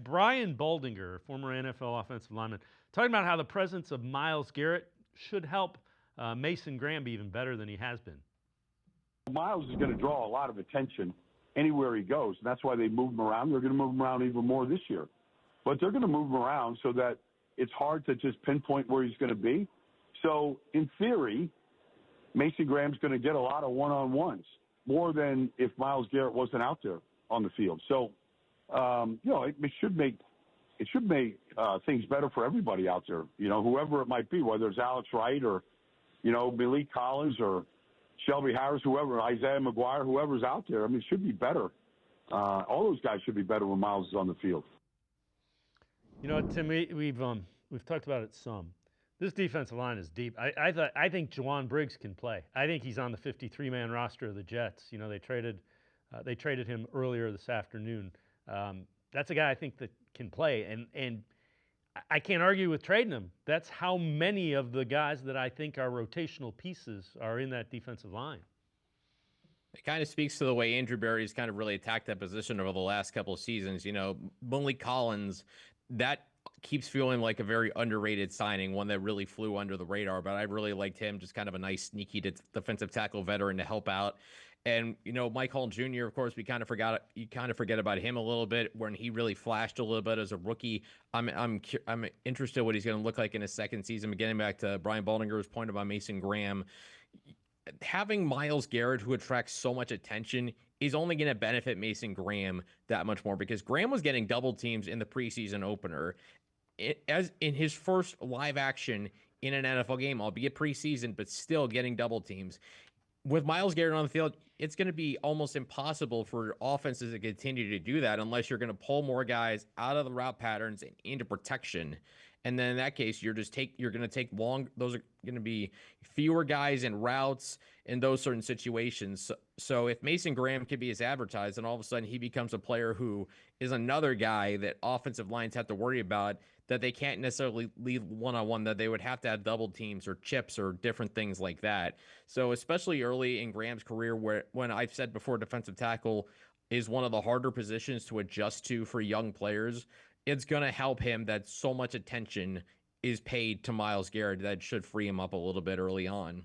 Brian Baldinger, former NFL offensive lineman, talking about how the presence of Myles Garrett should help Mason Graham be even better than he has been. Myles is going to draw a lot of attention anywhere he goes, and that's why they move him around. They're going to move him around even more this year. But they're going to move him around so that it's hard to just pinpoint where he's going to be. So, in theory, Mason Graham's going to get a lot of one-on-ones, more than if Myles Garrett wasn't out there on the field. So, it should make things better for everybody out there. Whoever it might be, whether it's Alex Wright or Malik Collins or Shelby Harris, whoever, Isaiah McGuire, whoever's out there. It should be better. All those guys should be better when Myles is on the field. Tim, we've talked about it some. This defensive line is deep. I think Juwan Briggs can play. I think he's on the 53-man roster of the Jets. They traded him earlier this afternoon. That's a guy I think that can play, and I can't argue with trading him. That's how many of the guys that I think are rotational pieces are in that defensive line. It kind of speaks to the way Andrew Berry's kind of really attacked that position over the last couple of seasons. Malik Collins, that keeps feeling like a very underrated signing, one that really flew under the radar, but I really liked him, just kind of a nice, sneaky defensive tackle veteran to help out. And, Mike Holmes Jr., of course, you kind of forget about him a little bit when he really flashed a little bit as a rookie. I'm interested what he's going to look like in his second season. But getting back to Brian Baldinger's point about Mason Graham, having Myles Garrett, who attracts so much attention, is only going to benefit Mason Graham that much more, because Graham was getting double teams in the preseason opener. As in his first live action in an NFL game, albeit preseason, but still getting double teams. With Myles Garrett on the field, it's going to be almost impossible for offenses to continue to do that unless you're going to pull more guys out of the route patterns and into protection. And then in that case, you're going to take long. Those are going to be fewer guys in routes in those certain situations. So if Mason Graham can be as advertised, and all of a sudden he becomes a player who is another guy that offensive lines have to worry about, that they can't necessarily lead one-on-one, that they would have to have double teams or chips or different things like that. So especially early in Graham's career, when I've said before, defensive tackle is one of the harder positions to adjust to for young players, it's going to help him that so much attention is paid to Myles Garrett that should free him up a little bit early on.